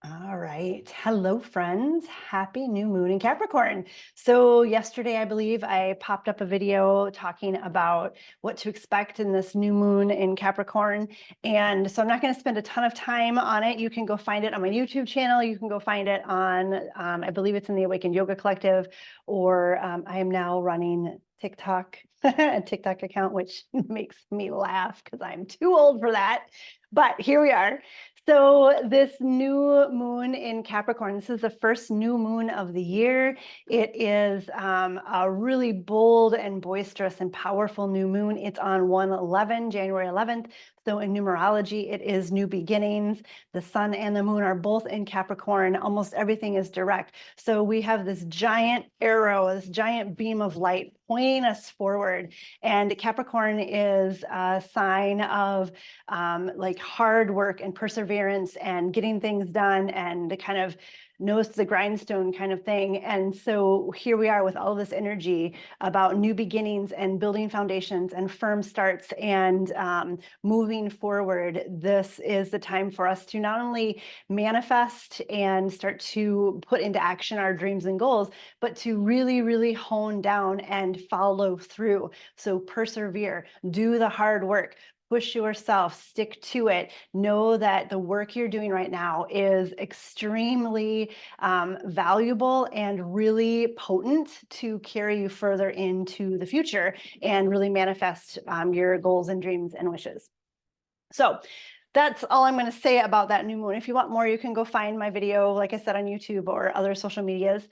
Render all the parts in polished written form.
All right. Hello, friends. Happy new moon in Capricorn. So yesterday, I believe I popped up a video talking about what to expect in this new moon in Capricorn. And so I'm not going to spend a ton of time on it. You can go find it on my YouTube channel. You can go find it on, I believe it's in the Awakened Yoga Collective, or I am now running TikTok, a TikTok account, which makes me laugh because I'm too old for that. But here we are. So this new moon in Capricorn, this is the first new moon of the year. It is a really bold and boisterous and powerful new moon. It's on 1/11, January 11th. So in numerology, it is new beginnings. The sun and the moon are both in Capricorn. Almost everything is direct. So we have this giant arrow, this giant beam of light pointing us forward. And Capricorn is a sign of like hard work and perseverance and getting things done and the kind of nose to the grindstone kind of thing. And so here we are with all this energy about new beginnings and building foundations and firm starts and moving forward. This is the time for us to not only manifest and start to put into action our dreams and goals, but to really, really hone down and follow through. So persevere, do the hard work, push yourself, stick to it. Know that the work you're doing right now is extremely valuable and really potent to carry you further into the future and really manifest your goals and dreams and wishes. So that's all I'm going to say about that new moon. If you want more, you can go find my video, like I said, on YouTube or other social medias.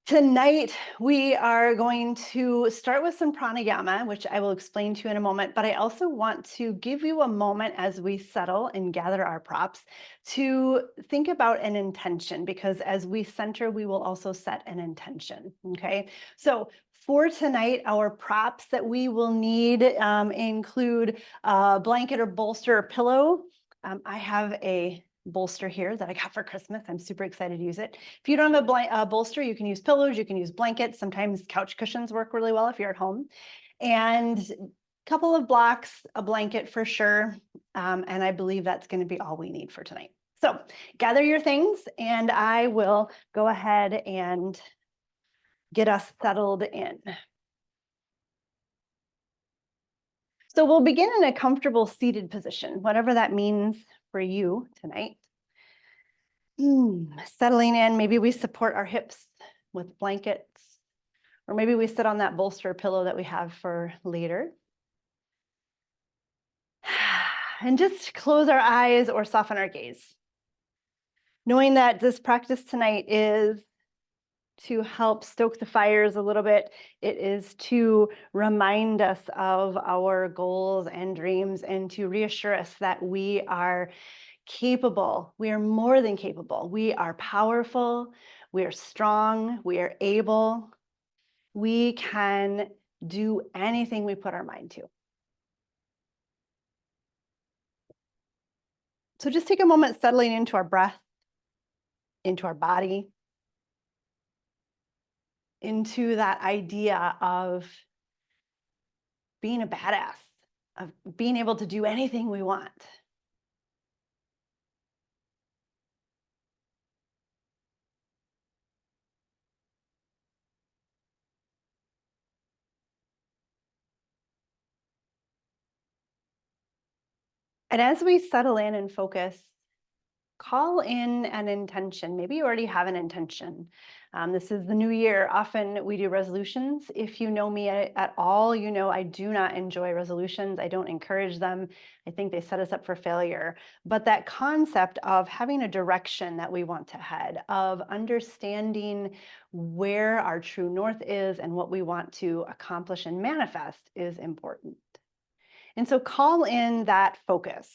Tonight, we are going to start with some pranayama, which I will explain to you in a moment, but I also want to give you a moment as we settle and gather our props to think about an intention, because as we center, we will also set an intention, okay? So for tonight, our props that we will need include a blanket or bolster or pillow. I have a bolster here that I got for Christmas. I'm super excited to use it. If you don't have a bolster, you can use pillows, you can use blankets. Sometimes couch cushions work really well if you're at home. And a couple of blocks, a blanket for sure. And I believe that's going to be all we need for tonight. So gather your things and I will go ahead and get us settled in. So we'll begin in a comfortable seated position, whatever that means for you tonight. Settling in, maybe we support our hips with blankets, or maybe we sit on that bolster pillow that we have for later. And just close our eyes or soften our gaze. Knowing that this practice tonight is to help stoke the fires a little bit. It is to remind us of our goals and dreams and to reassure us that we are capable. We are more than capable. We are powerful. We are strong. We are able. We can do anything we put our mind to. So just take a moment settling into our breath, into our body, into that idea of being a badass, of being able to do anything we want. And as we settle in and focus, call in an intention. Maybe you already have an intention. This is the new year. Often we do resolutions. If you know me at all, you know I do not enjoy resolutions. I don't encourage them. I think they set us up for failure. But that concept of having a direction that we want to head, of understanding where our true north is and what we want to accomplish and manifest is important. And so call in that focus.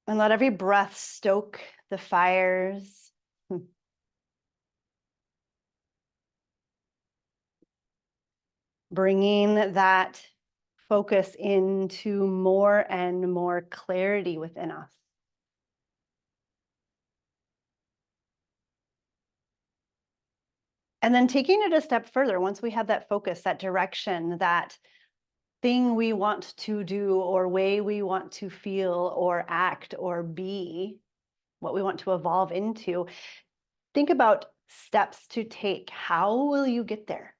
And let every breath stoke the fires. Bringing that focus into more and more clarity within us. And then taking it a step further, once we have that focus, that direction, that thing we want to do or way we want to feel or act or be, what we want to evolve into, think about steps to take. How will you get there?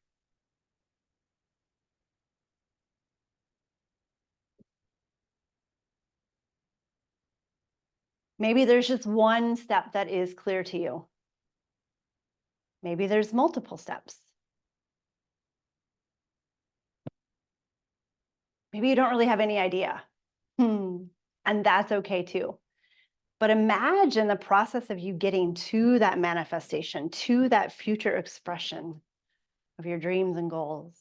Maybe there's just one step that is clear to you. Maybe there's multiple steps. Maybe you don't really have any idea. And that's okay too. But imagine the process of you getting to that manifestation, to that future expression of your dreams and goals.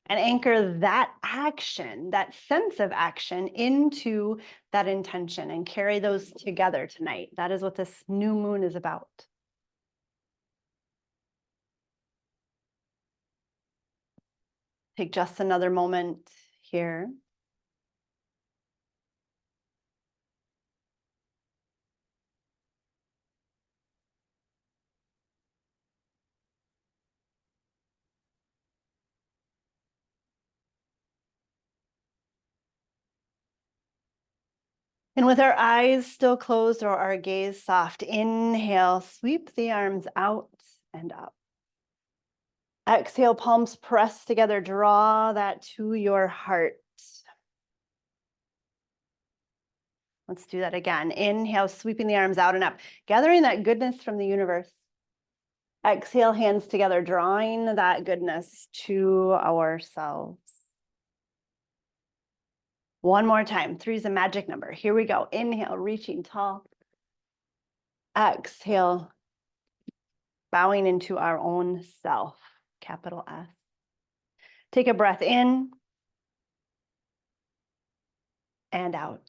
And anchor that action, that sense of action into that intention and carry those together tonight. That is what this new moon is about. Take just another moment here. And with our eyes still closed or our gaze soft, inhale, sweep the arms out and up. Exhale, palms pressed together, draw that to your heart. Let's do that again. Inhale, sweeping the arms out and up, gathering that goodness from the universe. Exhale, hands together, drawing that goodness to ourselves. One more time. 3 is a magic number. Here we go. Inhale, reaching tall. Exhale, bowing into our own self, capital S. Take a breath in and out.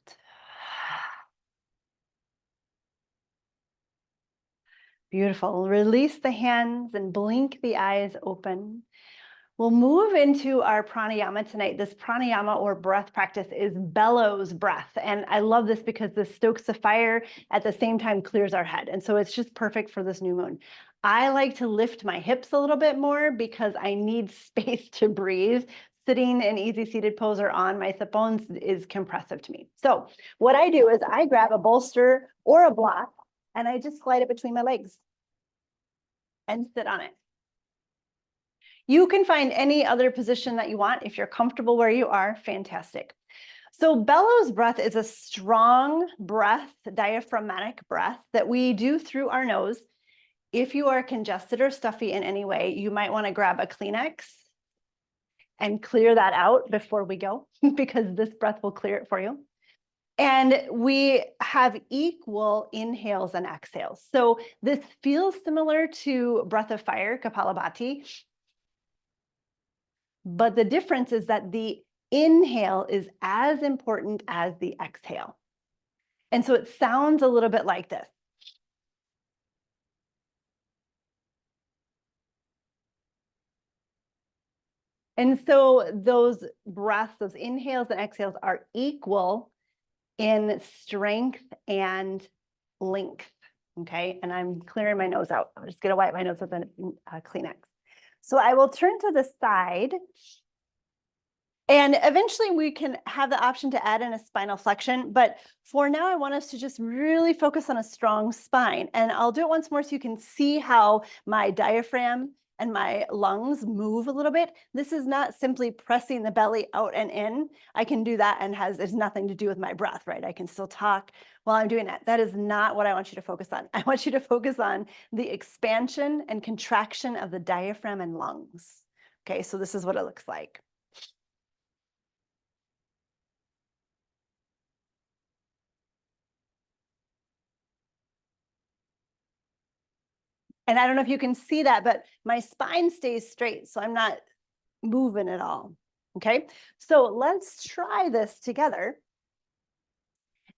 Beautiful. Release the hands and blink the eyes open. We'll move into our pranayama tonight. This pranayama or breath practice is bellows breath. And I love this because this stokes the fire, at the same time clears our head. And so it's just perfect for this new moon. I like to lift my hips a little bit more because I need space to breathe. Sitting in easy seated pose or on my sit bones is compressive to me. So what I do is I grab a bolster or a block and I just slide it between my legs and sit on it. You can find any other position that you want. If you're comfortable where you are, fantastic. So bellows breath is a strong breath, diaphragmatic breath that we do through our nose. If you are congested or stuffy in any way, you might want to grab a Kleenex and clear that out before we go, because this breath will clear it for you. And we have equal inhales and exhales. So this feels similar to breath of fire, Kapalabhati. But the difference is that the inhale is as important as the exhale. And so it sounds a little bit like this. And so those breaths, those inhales and exhales are equal in strength and length. Okay, and I'm clearing my nose out. I'm just gonna wipe my nose with a Kleenex. So I will turn to the side. And eventually we can have the option to add in a spinal flexion, but for now I want us to just really focus on a strong spine. And I'll do it once more so you can see how my diaphragm and my lungs move a little bit. This is not simply pressing the belly out and in. I can do that and there's nothing to do with my breath, right? I can still talk while I'm doing that. That is not what I want you to focus on. I want you to focus on the expansion and contraction of the diaphragm and lungs. Okay, so this is what it looks like. And I don't know if you can see that, but my spine stays straight, so I'm not moving at all. Okay, so let's try this together.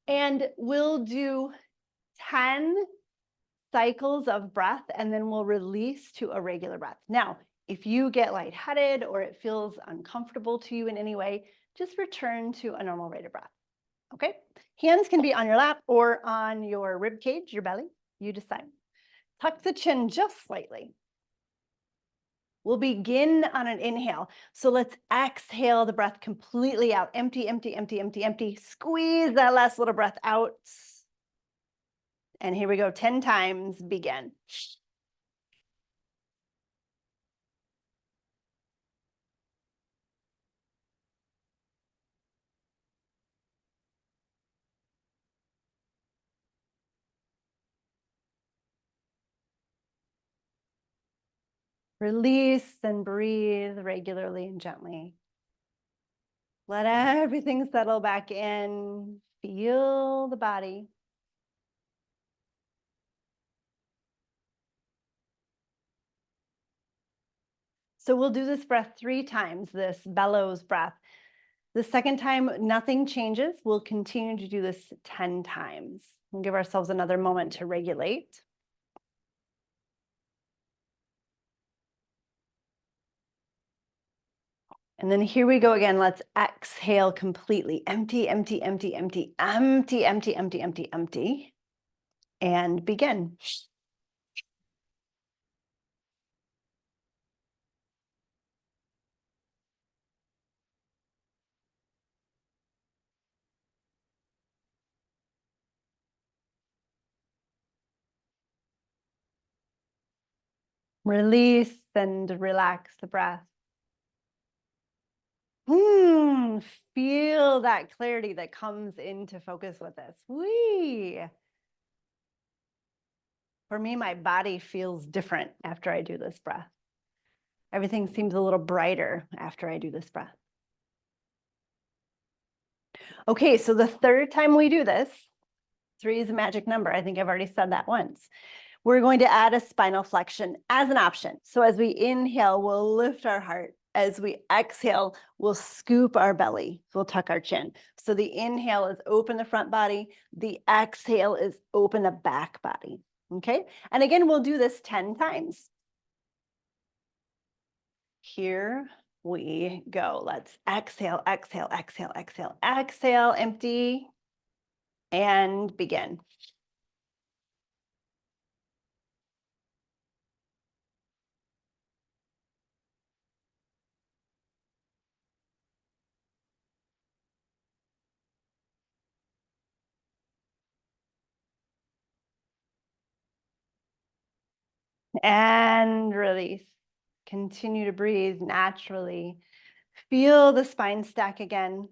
And we'll do 10 cycles of breath, and then we'll release to a regular breath. Now, if you get lightheaded or it feels uncomfortable to you in any way, just return to a normal rate of breath. Okay, hands can be on your lap or on your rib cage, your belly, you decide. Tuck the chin just slightly. We'll begin on an inhale. So let's exhale the breath completely out. Empty, empty, empty, empty, empty. Squeeze that last little breath out. And here we go, 10 times, begin. Release and breathe regularly and gently. Let everything settle back in. Feel the body. So we'll do this breath 3 times, this bellows breath. The second time, nothing changes. We'll continue to do this 10 times. We'll give ourselves another moment to regulate. And then here we go again. Let's exhale completely. Empty, empty, empty, empty, empty, empty, empty, empty, empty. And begin. Release and relax the breath. Feel that clarity that comes into focus with this. Whee! For me, my body feels different after I do this breath. Everything seems a little brighter after I do this breath. Okay, so the third time we do this, 3 is a magic number. I think I've already said that once. We're going to add a spinal flexion as an option. So as we inhale, we'll lift our heart. As we exhale, we'll scoop our belly. We'll tuck our chin. So the inhale is open the front body. The exhale is open the back body. Okay. And again, we'll do this 10 times. Here we go. Let's exhale, exhale, exhale, exhale, exhale, empty, and begin. And release. Continue to breathe naturally. Feel the spine stack again.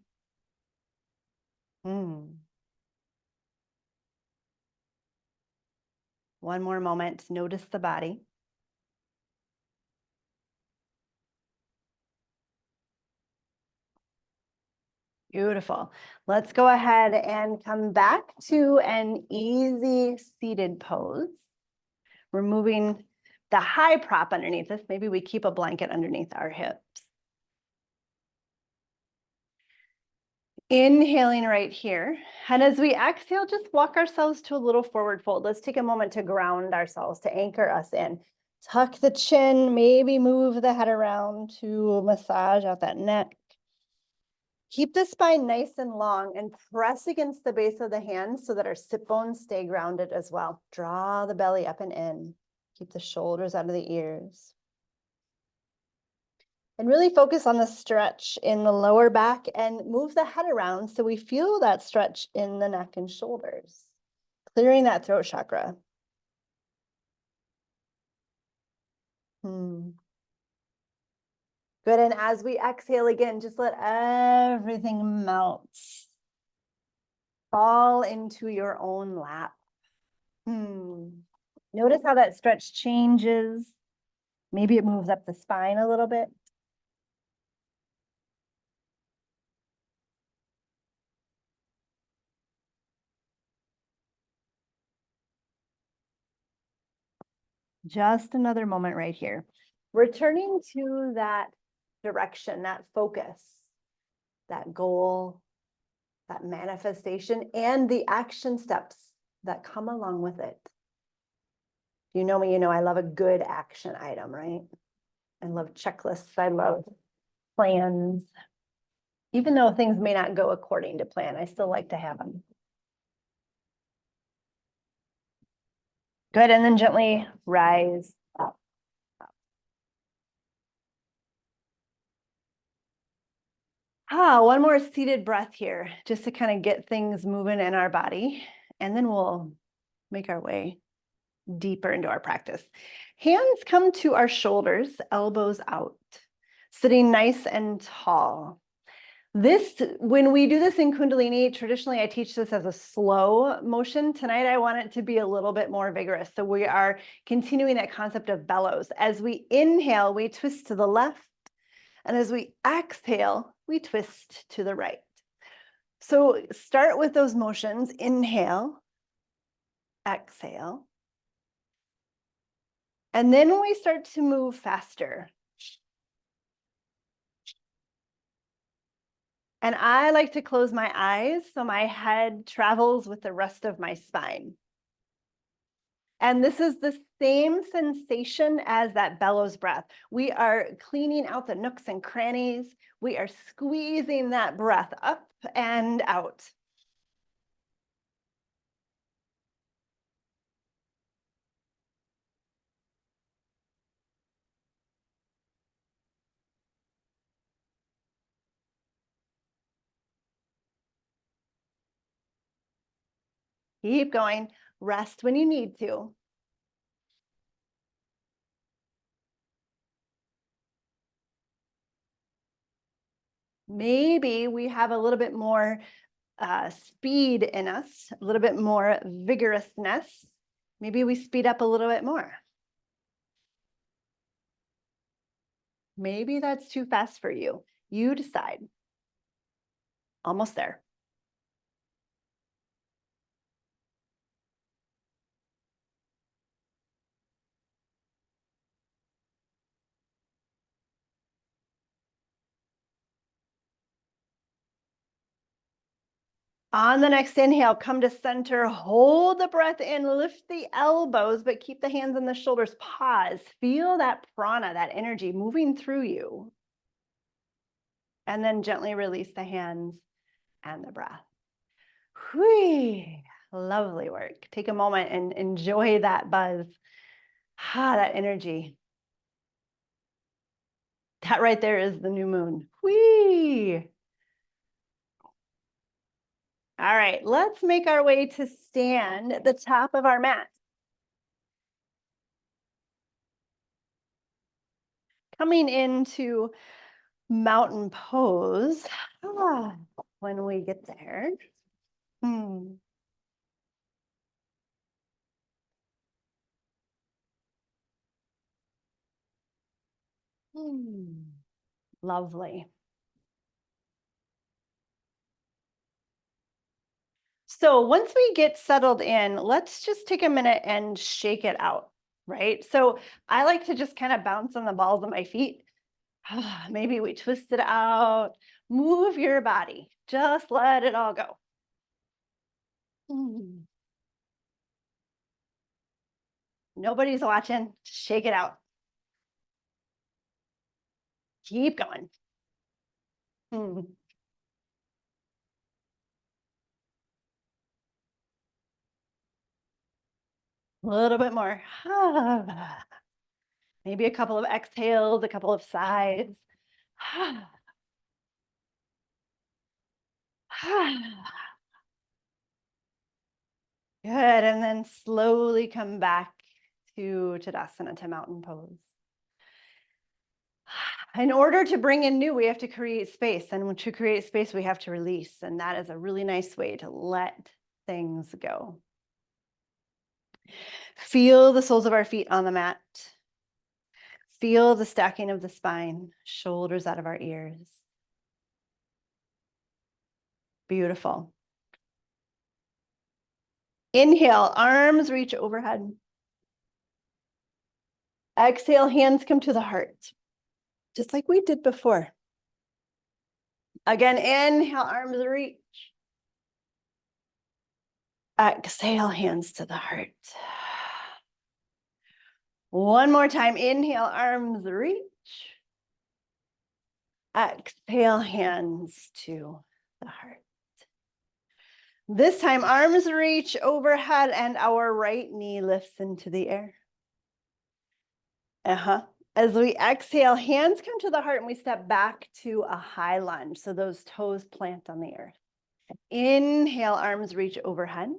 One more moment. Notice the body. Beautiful. Let's go ahead and come back to an easy seated pose. Removing the high prop underneath us. Maybe we keep a blanket underneath our hips. Inhaling right here. And as we exhale, just walk ourselves to a little forward fold. Let's take a moment to ground ourselves, to anchor us in. Tuck the chin, maybe move the head around to massage out that neck. Keep the spine nice and long and press against the base of the hands so that our sit bones stay grounded as well. Draw the belly up and in. Keep the shoulders out of the ears. And really focus on the stretch in the lower back and move the head around so we feel that stretch in the neck and shoulders. Clearing that throat chakra. Good. And as we exhale again, just let everything melt. Fall into your own lap. Notice how that stretch changes. Maybe it moves up the spine a little bit. Just another moment right here. Returning to that direction, that focus, that goal, that manifestation, and the action steps that come along with it. You know me, you know I love a good action item, right? I love checklists. I love plans. Even though things may not go according to plan, I still like to have them. Good, and then gently rise up. One more seated breath here, just to kind of get things moving in our body. And then we'll make our way deeper into our practice. Hands come to our shoulders, elbows out, sitting nice and tall. When we do this in Kundalini, traditionally I teach this as a slow motion. Tonight I want it to be a little bit more vigorous. So we are continuing that concept of bellows. As we inhale, we twist to the left. And as we exhale, we twist to the right. So start with those motions. Inhale, exhale. And then we start to move faster. And I like to close my eyes so my head travels with the rest of my spine. And this is the same sensation as that bellows breath. We are cleaning out the nooks and crannies. We are squeezing that breath up and out. Keep going. Rest when you need to. Maybe we have a little bit more speed in us, a little bit more vigorousness. Maybe we speed up a little bit more. Maybe that's too fast for you. You decide. Almost there. On the next inhale, come to center, hold the breath in, lift the elbows, but keep the hands on the shoulders. Pause. Feel that prana, that energy moving through you. And then gently release the hands and the breath. Whee! Lovely work. Take a moment and enjoy that buzz. That energy. That right there is the new moon. Whee! All right, let's make our way to stand at the top of our mat. Coming into mountain pose. When we get there. Lovely. So once we get settled in, let's just take a minute and shake it out, right? So I like to just kind of bounce on the balls of my feet. Maybe we twist it out. Move your body. Just let it all go. Nobody's watching. Just shake it out. Keep going. A little bit more. Maybe a couple of exhales, a couple of sighs. Good, and then slowly come back to Tadasana, to mountain pose. In order to bring in new, we have to create space. And to create space, we have to release. And that is a really nice way to let things go. Feel the soles of our feet on the mat. Feel the stacking of the spine, shoulders out of our ears. Beautiful. Inhale, arms reach overhead. Exhale, hands come to the heart, just like we did before. Again, inhale, arms reach. Exhale, hands to the heart. One more time, inhale, arms reach. Exhale, hands to the heart. This time, arms reach overhead and our right knee lifts into the air. As we exhale, hands come to the heart and we step back to a high lunge. So those toes plant on the earth. Inhale, arms reach overhead.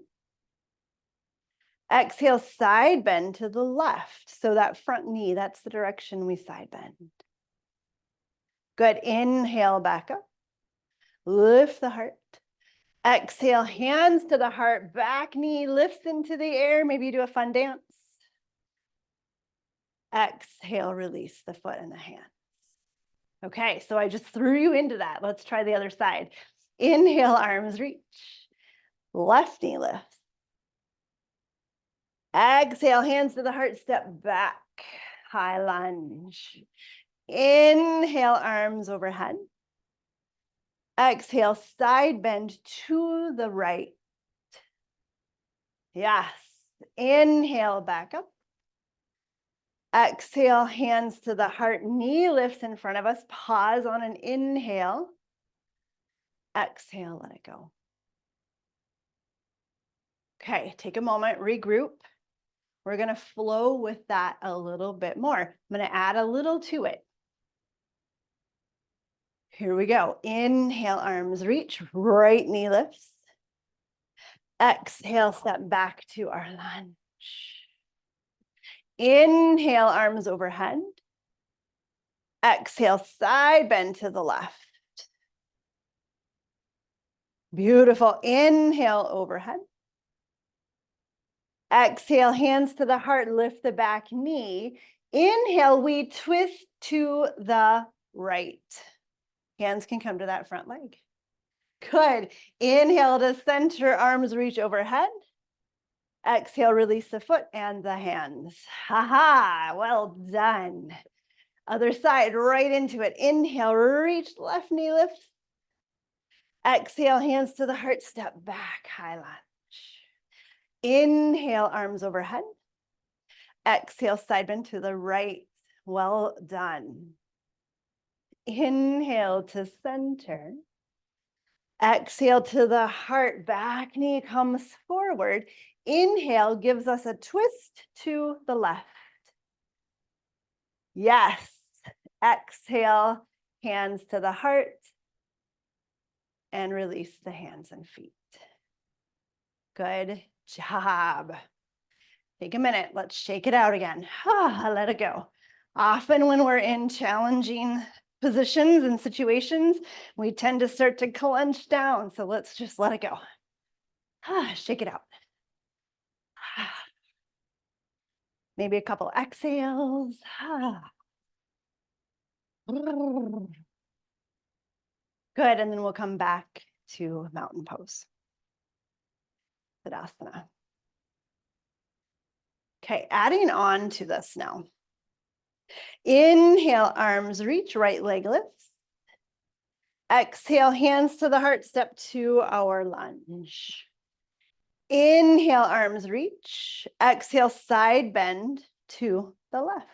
Exhale, side bend to the left. So that front knee, that's the direction we side bend. Good. Inhale, back up. Lift the heart. Exhale, hands to the heart, back knee lifts into the air. Maybe you do a fun dance. Exhale, release the foot and the hands. Okay, so I just threw you into that. Let's try the other side. Inhale, arms reach. Left knee lifts. Exhale, hands to the heart, step back. High lunge. Inhale, arms overhead. Exhale, side bend to the right. Yes. Inhale, back up. Exhale, hands to the heart, knee lifts in front of us. Pause on an inhale. Exhale, let it go. Okay, take a moment, regroup. We're going to flow with that a little bit more. I'm going to add a little to it. Here we go. Inhale, arms reach, right knee lifts. Exhale, step back to our lunge. Inhale, arms overhead. Exhale, side bend to the left. Beautiful. Inhale, overhead. Exhale, hands to the heart, lift the back knee. Inhale, we twist to the right. Hands can come to that front leg. Good. Inhale to center, arms reach overhead. Exhale, release the foot and the hands. Ha-ha, well done. Other side, right into it. Inhale, reach, left knee lifts. Exhale, hands to the heart, step back, high lunge. Inhale, arms overhead. Exhale, side bend to the right. Well done. Inhale to center. Exhale to the heart, back knee comes forward. Inhale gives us a twist to the left. Yes. Exhale, hands to the heart, and release the hands and feet. Good job. Take a minute. Let's shake it out again. Let it go. Often when we're in challenging positions and situations, we tend to start to clench down. So let's just let it go. Shake it out. Maybe a couple exhales. Good. And then we'll come back to mountain pose. Tadasana. Okay, adding on to this now. Inhale, arms reach, right leg lifts. Exhale, hands to the heart, step to our lunge. Inhale, arms reach. Exhale, side bend to the left.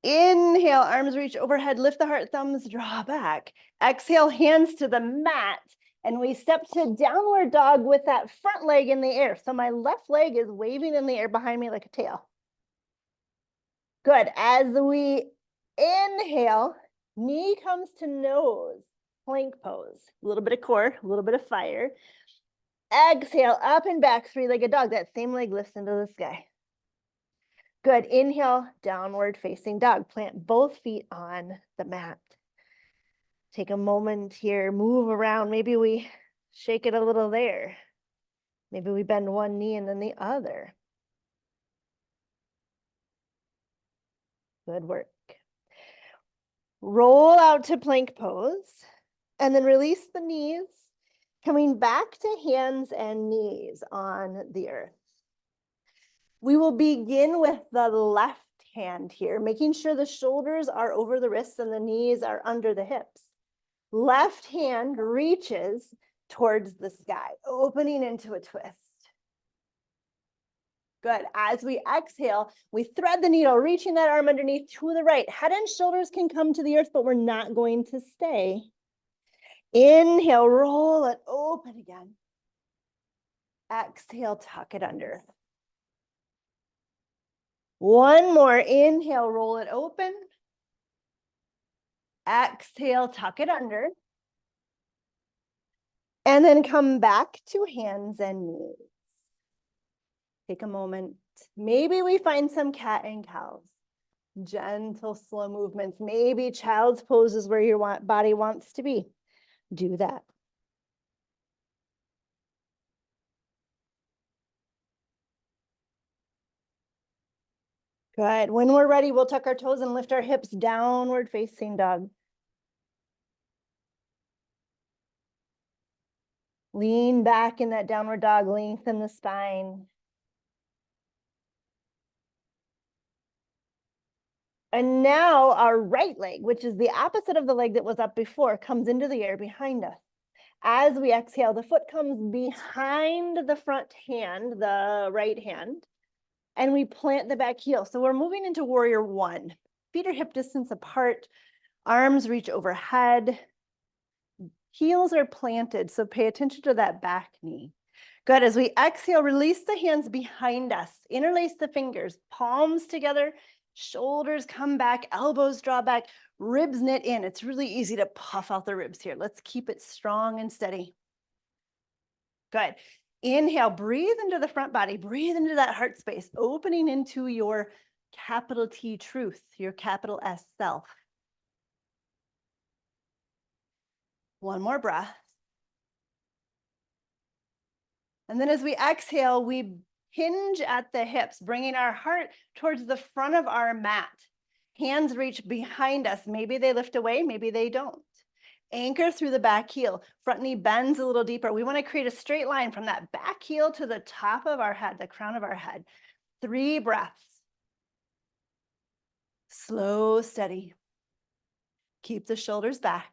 Inhale, arms reach overhead, lift the heart, thumbs draw back. Exhale, hands to the mat. And we step to downward dog with that front leg in the air. So my left leg is waving in the air behind me like a tail. Good. As we inhale, knee comes to nose, plank pose. A little bit of core, a little bit of fire. Exhale, up and back, three-legged dog. That same leg lifts into the sky. Good. Inhale, downward facing dog. Plant both feet on the mat. Take a moment here, move around. Maybe we shake it a little there. Maybe we bend one knee and then the other. Good work. Roll out to plank pose and then release the knees, coming back to hands and knees on the earth. We will begin with the left hand here, making sure the shoulders are over the wrists and the knees are under the hips. Left hand reaches towards the sky, opening into a twist. Good. As we exhale, we thread the needle, reaching that arm underneath to the right. Head and shoulders can come to the earth, but we're not going to stay. Inhale, roll it open again. Exhale, tuck it under. One more. Inhale, roll it open. Exhale, tuck it under. And then come back to hands and knees. Take a moment. Maybe we find some cat and cows. Gentle, slow movements. Maybe child's pose is where your body wants to be. Do that. Good. When we're ready, we'll tuck our toes and lift our hips, downward facing dog. Lean back in that downward dog, lengthen the spine. And now our right leg, which is the opposite of the leg that was up before, comes into the air behind us. As we exhale, the foot comes behind the front hand, the right hand, and we plant the back heel. So we're moving into warrior one. Feet are hip distance apart, arms reach overhead, heels are planted. So pay attention to that back knee. Good. As we exhale, release the hands behind us, interlace the fingers, palms together, shoulders come back, elbows draw back, ribs knit in. It's really easy to puff out the ribs here. Let's keep it strong and steady. Good. Inhale, breathe into the front body, breathe into that heart space, opening into your capital T truth, your capital S self. One more breath. And then as we exhale, we hinge at the hips, bringing our heart towards the front of our mat. Hands reach behind us. Maybe they lift away, maybe they don't. Anchor through the back heel. Front knee bends a little deeper. We want to create a straight line from that back heel to the top of our head, the crown of our head. 3 breaths. Slow, steady. Keep the shoulders back.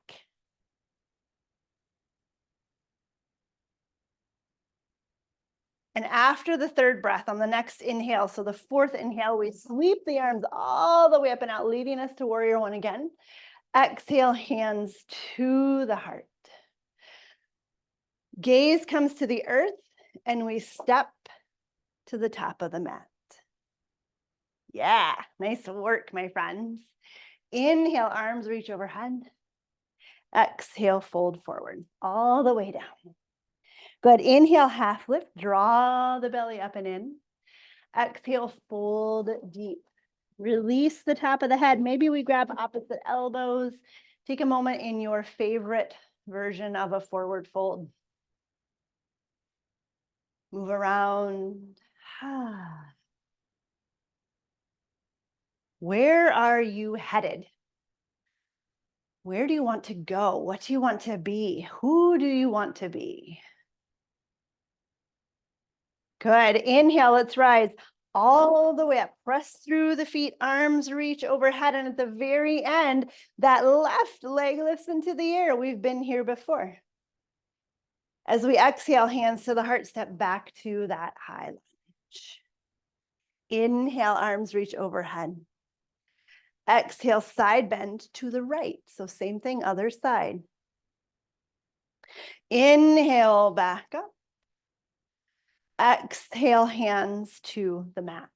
And after the 3rd breath on the next inhale, so the 4th inhale, we sweep the arms all the way up and out, leading us to warrior one again. Exhale, hands to the heart. Gaze comes to the earth, and we step to the top of the mat. Yeah, nice work, my friends. Inhale, arms reach overhead. Exhale, fold forward, all the way down. Good. Inhale, half lift, draw the belly up and in. Exhale, fold deep. Release the top of the head. Maybe we grab opposite elbows. Take a moment in your favorite version of a forward fold. Move around. Where are you headed? Where do you want to go? What do you want to be? Who do you want to be? Good. Inhale, let's rise all the way up. Press through the feet, arms reach overhead. And at the very end, that left leg lifts into the air. We've been here before. As we exhale, hands to the heart, step back to that high lunge. Inhale, arms reach overhead. Exhale, side bend to the right. So same thing, other side. Inhale, back up. Exhale, hands to the mat.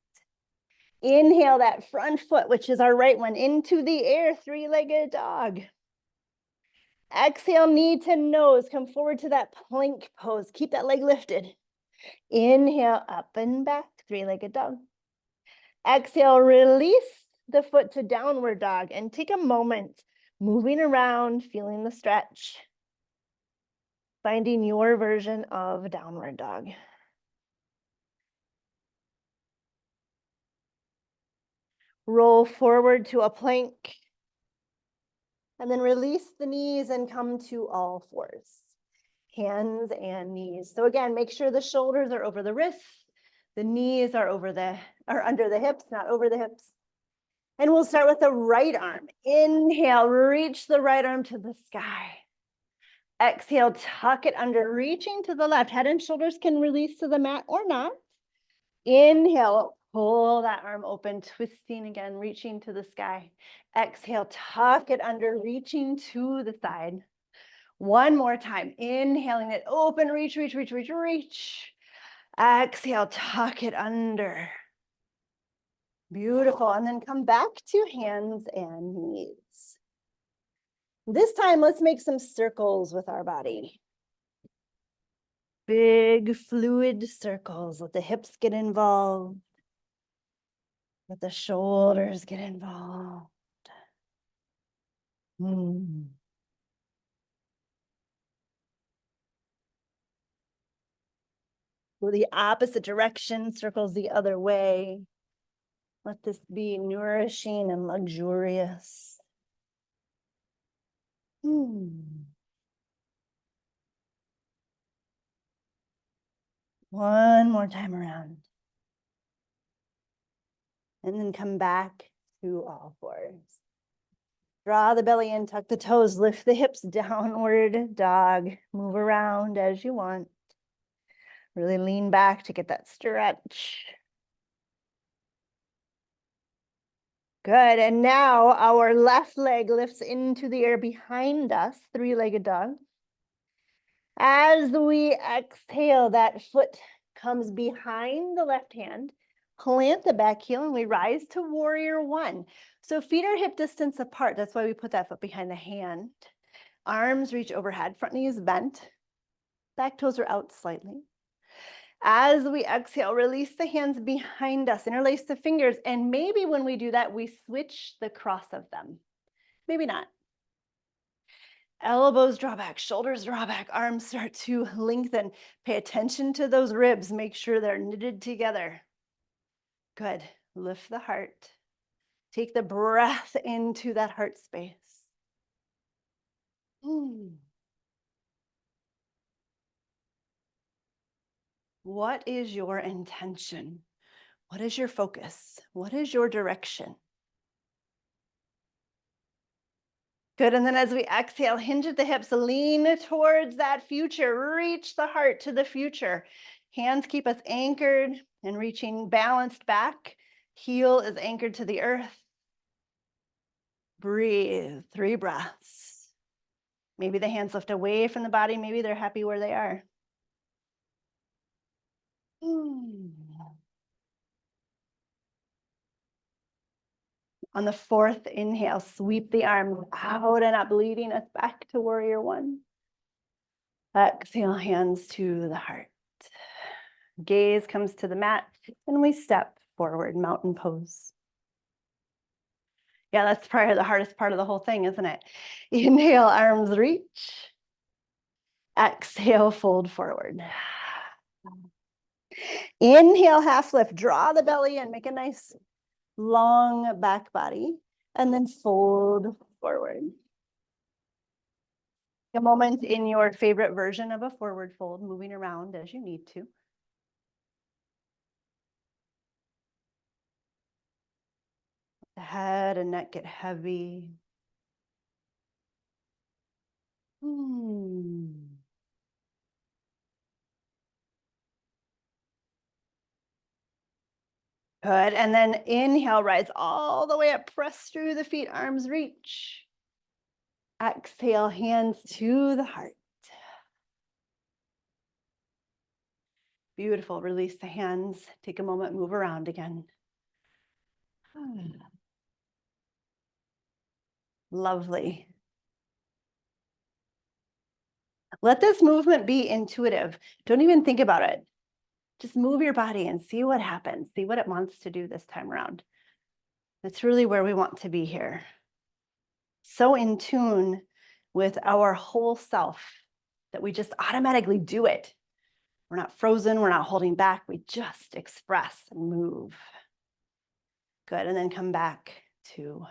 Inhale that front foot, which is our right one, into the air, 3-legged dog. Exhale, knee to nose, come forward to that plank pose. Keep that leg lifted. Inhale, up and back, 3-legged dog. Exhale, release the foot to downward dog and take a moment moving around, feeling the stretch, finding your version of downward dog. Roll forward to a plank, and then release the knees and come to all fours, hands and knees. So again, make sure the shoulders are over the wrists, the knees are under the hips, not over the hips. And we'll start with the right arm. Inhale, reach the right arm to the sky. Exhale, tuck it under, reaching to the left. Head and shoulders can release to the mat or not. Inhale, pull that arm open, twisting again, reaching to the sky. Exhale, tuck it under, reaching to the side. One more time, inhaling it, open, reach, reach, reach, reach, reach. Exhale, tuck it under. Beautiful. And then come back to hands and knees. This time, let's make some circles with our body. Big fluid circles. Let the hips get involved. Let the shoulders get involved. Go the opposite direction, circles the other way. Let this be nourishing and luxurious. One more time around. And then come back to all fours. Draw the belly in, tuck the toes, lift the hips, downward dog. Move around as you want. Really lean back to get that stretch. Good, and now our left leg lifts into the air behind us, three-legged dog. As we exhale, that foot comes behind the left hand. Plant the back heel and we rise to warrior one. So feet are hip distance apart. That's why we put that foot behind the hand. Arms reach overhead, front knee is bent. Back toes are out slightly. As we exhale, release the hands behind us, interlace the fingers, and maybe when we do that, we switch the cross of them. Maybe not. Elbows draw back, shoulders draw back, arms start to lengthen. Pay attention to those ribs. Make sure they're knitted together. Good. Lift the heart. Take the breath into that heart space. What is your intention? What is your focus? What is your direction? Good, and then as we exhale, hinge at the hips, lean towards that future, reach the heart to the future. Hands keep us anchored and reaching balanced back. Heel is anchored to the earth. Breathe, 3 breaths. Maybe the hands lift away from the body, maybe they're happy where they are. On the 4th inhale, sweep the arms out and up, leading us back to warrior one. Exhale, hands to the heart. Gaze comes to the mat, and we step forward, mountain pose. Yeah, that's probably the hardest part of the whole thing, isn't it? Inhale, arms reach. Exhale, fold forward. Inhale, half lift, draw the belly in, make a nice long back body, and then fold forward. A moment in your favorite version of a forward fold, moving around as you need to. The head and neck get heavy. Good, and then inhale, rise all the way up, press through the feet, arms reach. Exhale, hands to the heart. Beautiful, release the hands. Take a moment, move around again. Lovely. Let this movement be intuitive. Don't even think about it. Just move your body and see what happens. See what it wants to do this time around. That's really where we want to be here. So in tune with our whole self that we just automatically do it. We're not frozen, we're not holding back, we just express and move. Good, and then come back to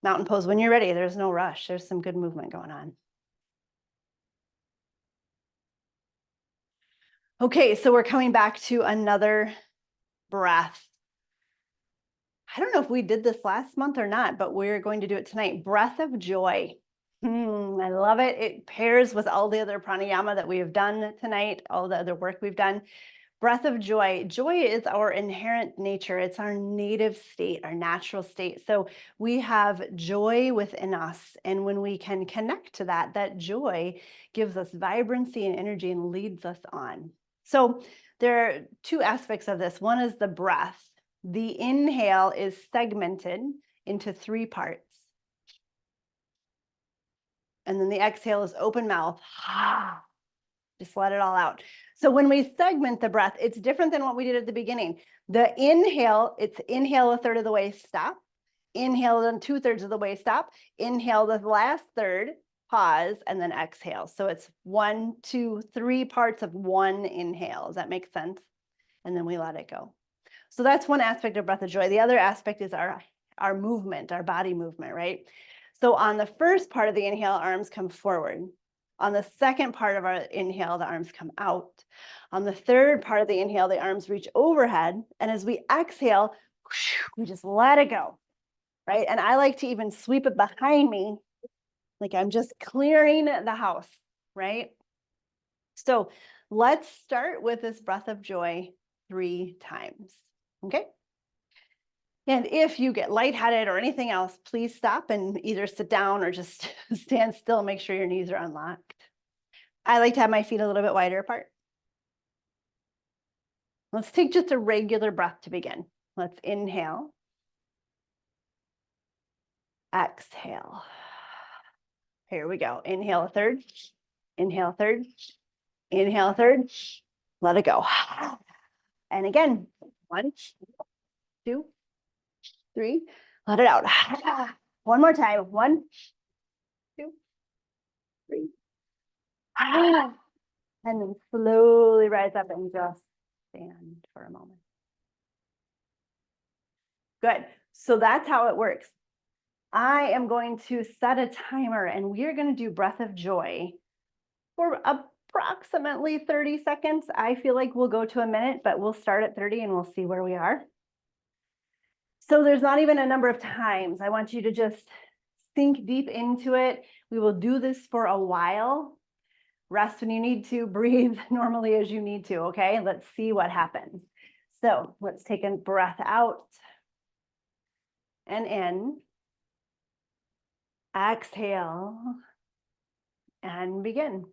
mountain pose when you're ready. There's no rush, there's some good movement going on. Okay, so we're coming back to another breath. I don't know if we did this last month or not, but we're going to do it tonight. Breath of joy. I love it. It pairs with all the other pranayama that we have done tonight, all the other work we've done. Breath of joy. Joy is our inherent nature. It's our native state, our natural state. So we have joy within us. And when we can connect to that, that joy gives us vibrancy and energy and leads us on. So there are 2 aspects of this. One is the breath. The inhale is segmented into 3 parts. And then the exhale is open mouth. Just let it all out. So when we segment the breath, it's different than what we did at the beginning. The inhale, it's inhale a third of the way, stop. Inhale then 2/3 of the way, stop. Inhale the last third, pause, and then exhale. So it's 1, 2, 3 parts of one inhale. Does that make sense? And then we let it go. So that's one aspect of breath of joy. The other aspect is our movement, our body movement, right? So on the first part of the inhale, arms come forward. On the second part of our inhale, the arms come out. On the third part of the inhale, the arms reach overhead. And as we exhale, we just let it go, right? And I like to even sweep it behind me, like I'm just clearing the house, right? So let's start with this breath of joy 3 times, okay? And if you get lightheaded or anything else, please stop and either sit down or just stand still, make sure your knees are unlocked. I like to have my feet a little bit wider apart. Let's take just a regular breath to begin. Let's inhale. Exhale. Here we go. Inhale a third. Inhale a third. Inhale a third. Let it go. And again, 1, 2, 3. Let it out. One more time. 1, 2, 3. And then slowly rise up and just stand for a moment. Good. So that's how it works. I am going to set a timer and we are going to do breath of joy for approximately 30 seconds. I feel like we'll go to a minute, but we'll start at 30 and we'll see where we are. So there's not even a number of times. I want you to just sink deep into it. We will do this for a while. Rest when you need to, breathe normally as you need to, okay? Let's see what happens. So let's take a breath out and in. Exhale and begin.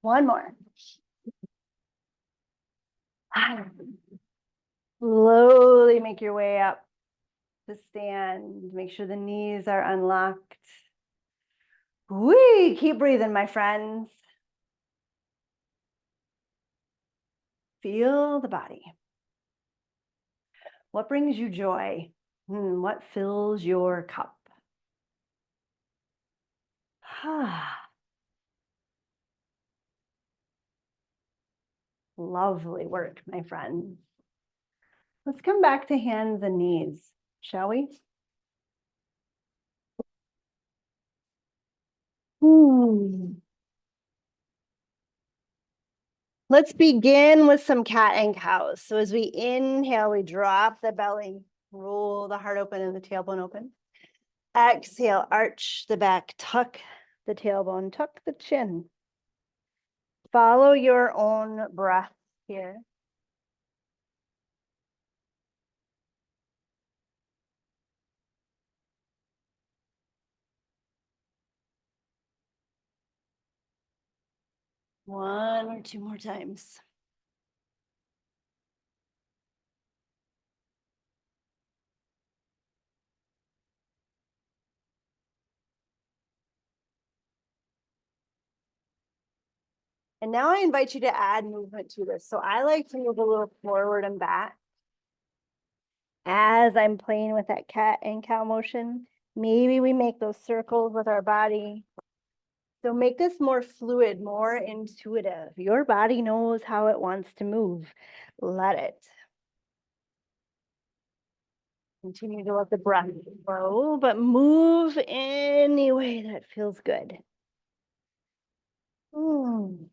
One more. Slowly make your way up to stand. Make sure the knees are unlocked. Whee! Keep breathing, my friends. Feel the body. What brings you joy? What fills your cup? Lovely work, my friends. Let's come back to hands and knees, shall we? Let's begin with some cat and cows. So as we inhale, we drop the belly, roll the heart open and the tailbone open. Exhale, arch the back, tuck the tailbone, tuck the chin. Follow your own breath here. One or two more times. And now I invite you to add movement to this. So I like to move a little forward and back as I'm playing with that cat and cow motion. Maybe we make those circles with our body. So make this more fluid, more intuitive. Your body knows how it wants to move. Let it. Continue to let the breath flow, but move any way that feels good. Mm.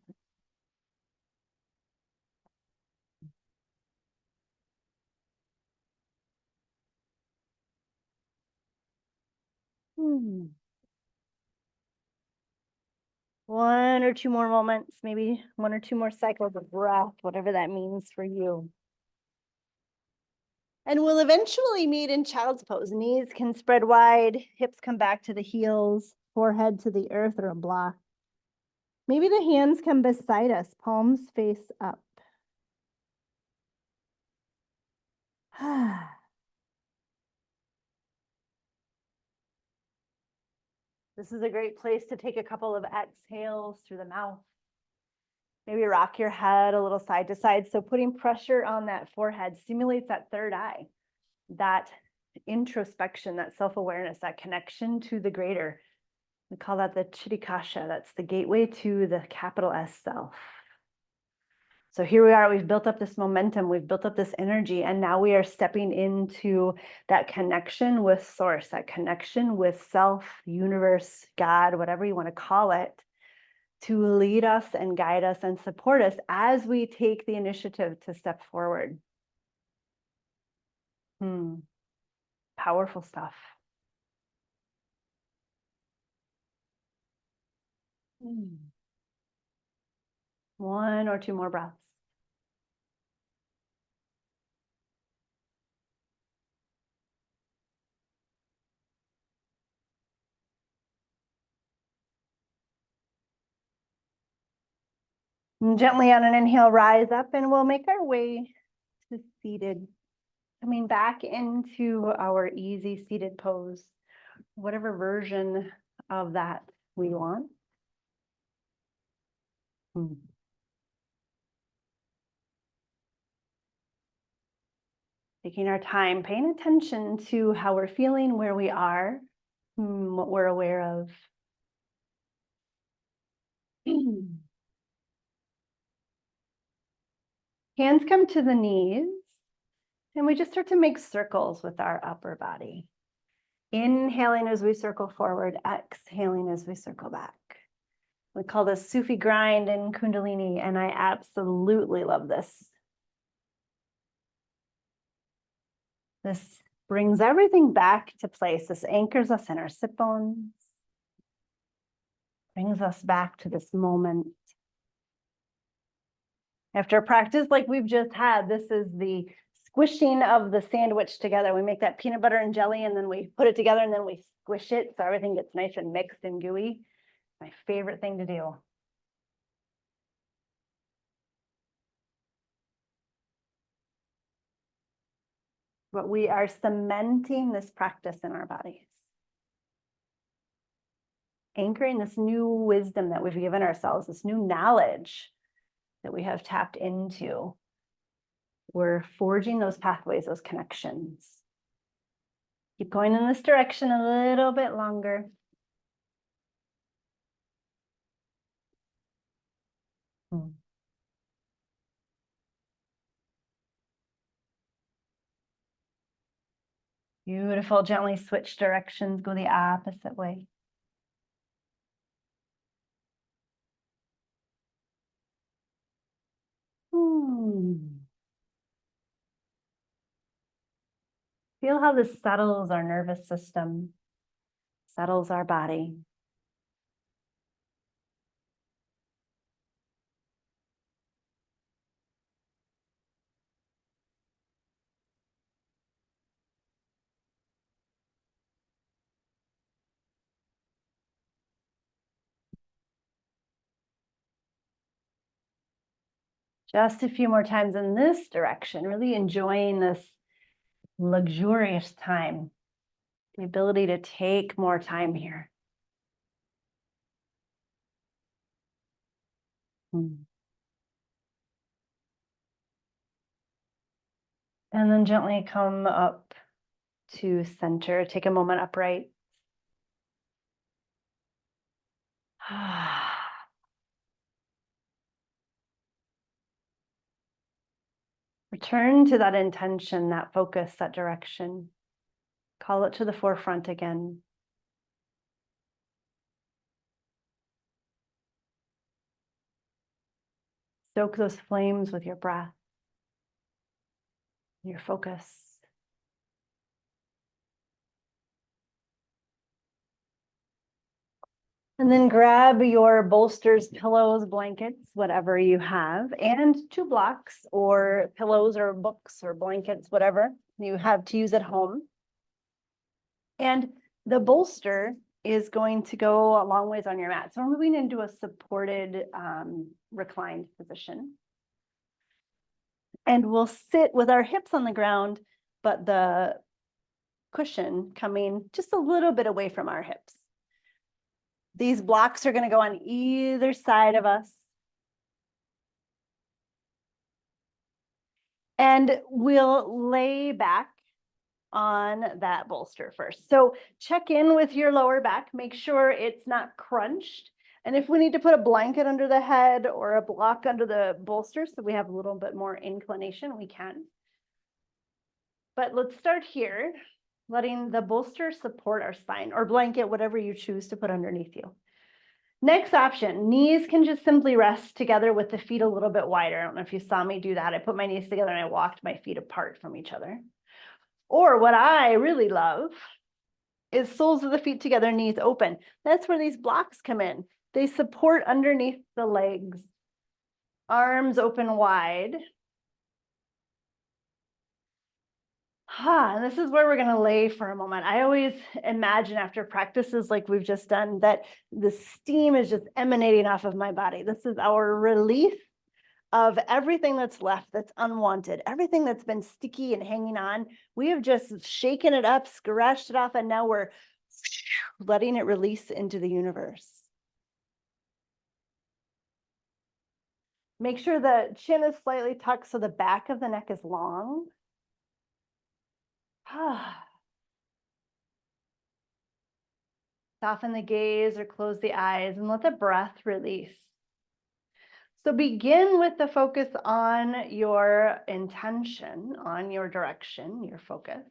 Mm. One or two more moments, maybe one or two more cycles of breath, whatever that means for you. And we'll eventually meet in child's pose. Knees can spread wide, hips come back to the heels, forehead to the earth or a block. Maybe the hands come beside us, palms face up. This is a great place to take a couple of exhales through the mouth. Maybe rock your head a little side to side. So putting pressure on that forehead stimulates that third eye, that introspection, that self-awareness, that connection to the greater. We call that the Chitikasha. That's the gateway to the capital S self. So here we are, we've built up this momentum, we've built up this energy, and now we are stepping into that connection with source, that connection with self, universe, God, whatever you want to call it, to lead us and guide us and support us as we take the initiative to step forward. Powerful stuff. One or two more breaths. And gently on an inhale, rise up, and we'll make our way to seated. Coming back into our easy seated pose, whatever version of that we want. Taking our time, paying attention to how we're feeling, where we are, what we're aware of. Hands come to the knees, and we just start to make circles with our upper body. Inhaling as we circle forward, exhaling as we circle back. We call this Sufi grind in Kundalini, and I absolutely love this. This brings everything back to place. This anchors us in our sit bones, brings us back to this moment. After a practice like we've just had, this is the squishing of the sandwich together. We make that peanut butter and jelly, and then we put it together, and then we squish it so everything gets nice and mixed and gooey. My favorite thing to do. But we are cementing this practice in our bodies. Anchoring this new wisdom that we've given ourselves, this new knowledge that we have tapped into. We're forging those pathways, those connections. Keep going in this direction a little bit longer. Beautiful. Gently switch directions, go the opposite way. Feel how this settles our nervous system, settles our body. Just a few more times in this direction, really enjoying this luxurious time, the ability to take more time here. And then gently come up to center. Take a moment upright. Return to that intention, that focus, that direction. Call it to the forefront again. Stoke those flames with your breath, your focus. And then grab your bolsters, pillows, blankets, whatever you have, and 2 blocks or pillows or books or blankets, whatever you have to use at home. And the bolster is going to go a long ways on your mat. So we're moving into a supported reclined position. And we'll sit with our hips on the ground, but the cushion coming just a little bit away from our hips. These blocks are going to go on either side of us. And we'll lay back on that bolster first. So check in with your lower back, make sure it's not crunched. And if we need to put a blanket under the head or a block under the bolster so we have a little bit more inclination, we can. But let's start here, letting the bolster support our spine or blanket, whatever you choose to put underneath you. Next option, knees can just simply rest together with the feet a little bit wider. I don't know if you saw me do that. I put my knees together and I walked my feet apart from each other. Or what I really love is soles of the feet together, knees open. That's where these blocks come in. They support underneath the legs, arms open wide. And this is where we're going to lay for a moment. I always imagine after practices like we've just done that the steam is just emanating off of my body. This is our release of everything that's left, that's unwanted, everything that's been sticky and hanging on. We have just shaken it up, scratched it off, and now we're letting it release into the universe. Make sure the chin is slightly tucked so the back of the neck is long. Soften the gaze or close the eyes and let the breath release. So begin with the focus on your intention, on your direction, your focus.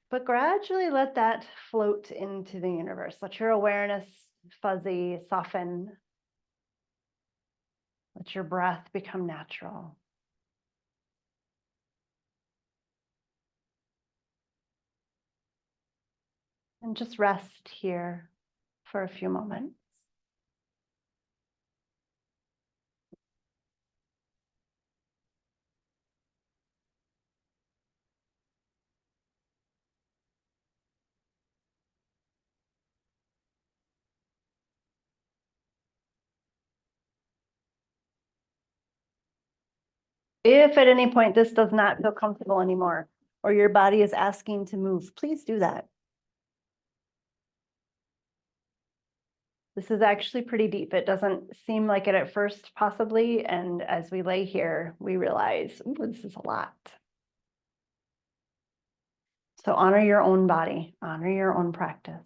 But gradually let that float into the universe. Let your awareness fuzzy, soften. Let your breath become natural. And just rest here for a few moments. If at any point this does not feel comfortable anymore, or your body is asking to move, please do that. This is actually pretty deep. It doesn't seem like it at first, possibly. And as we lay here, we realize, ooh, this is a lot. So honor your own body, honor your own practice.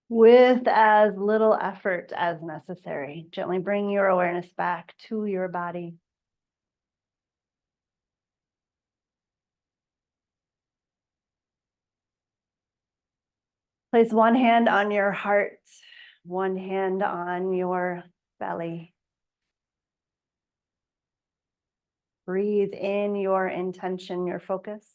with as little effort as necessary. Gently bring your awareness back to your body. Place one hand on your heart, one hand on your belly. Breathe in your intention, your focus.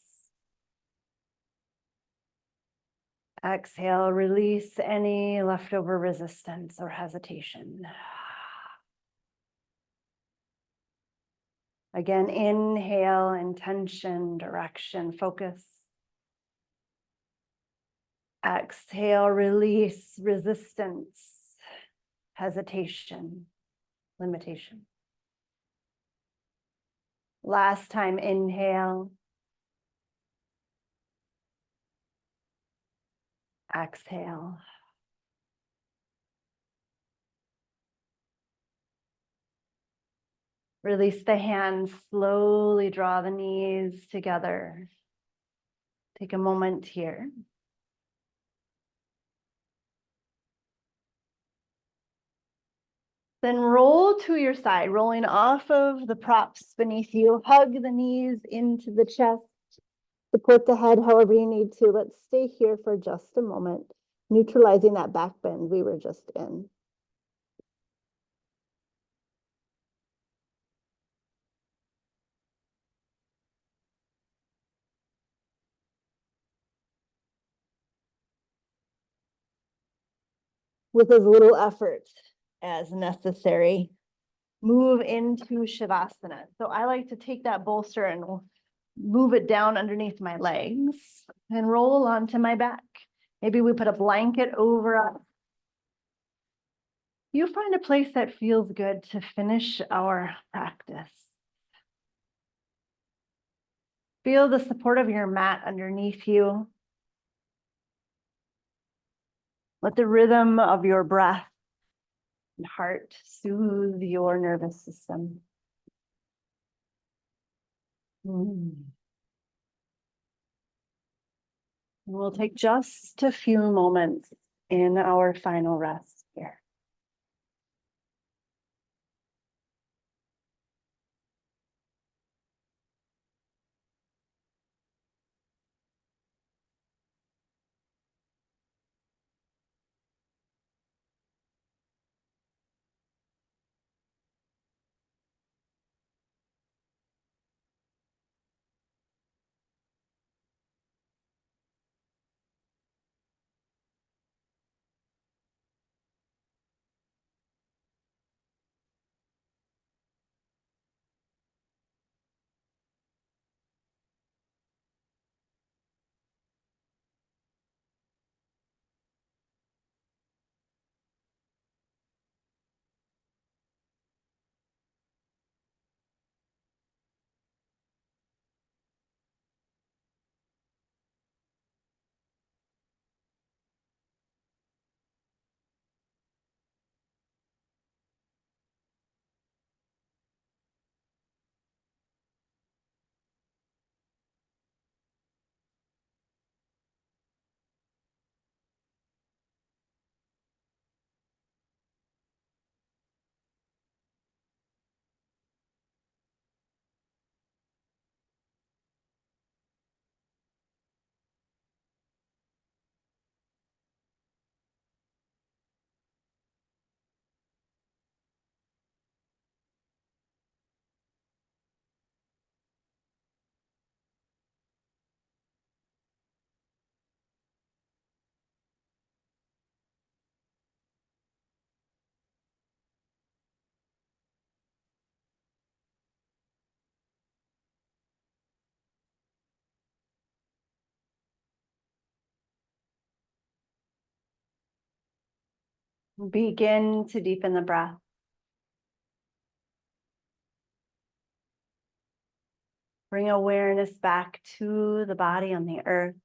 Exhale, release any leftover resistance or hesitation. Again, inhale, intention, direction, focus. Exhale, release resistance, hesitation, limitation. Last time, inhale. Exhale. Release the hands, slowly draw the knees together. Take a moment here. Then roll to your side, rolling off of the props beneath you. Hug the knees into the chest. Support the head however you need to. Let's stay here for just a moment, neutralizing that back bend we were just in. With as little effort as necessary, move into Shavasana. So I like to take that bolster and move it down underneath my legs and roll onto my back. Maybe we put a blanket over us. You find a place that feels good to finish our practice. Feel the support of your mat underneath you. Let the rhythm of your breath and heart soothe your nervous system. We'll take just a few moments in our final rest here. Begin to deepen the breath. Bring awareness back to the body on the earth.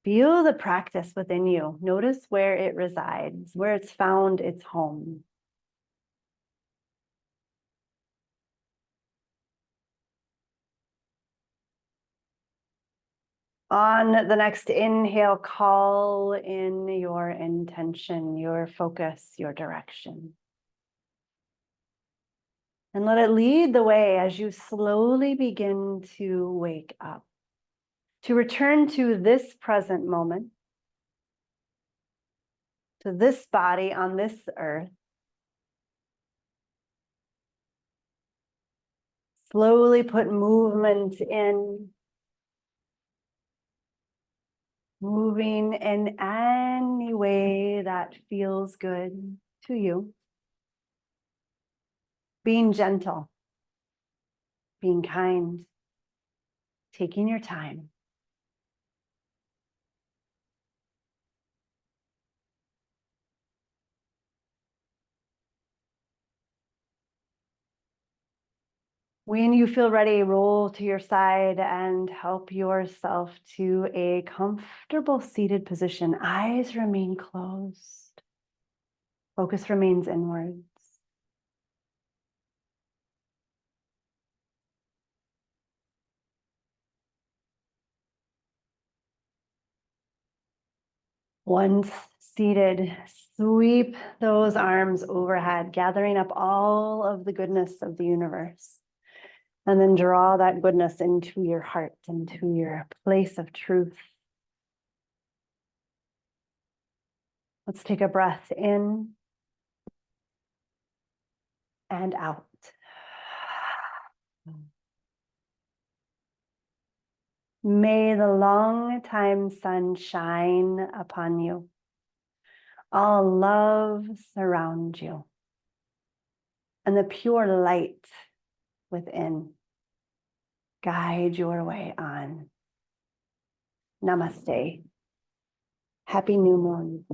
Feel the practice within you. Notice where it resides, where it's found its home. On the next inhale, call in your intention, your focus, your direction. And let it lead the way as you slowly begin to wake up, to return to this present moment, to this body on this earth. Slowly put movement in, moving in any way that feels good to you. Being gentle, being kind, taking your time. When you feel ready, roll to your side and help yourself to a comfortable seated position. Eyes remain closed. Focus remains inwards. Once seated, sweep those arms overhead, gathering up all of the goodness of the universe. And then draw that goodness into your heart, into your place of truth. Let's take a breath in and out. May the long time sun shine upon you. All love surround you. And the pure light within guide your way on. Namaste. Happy new moon.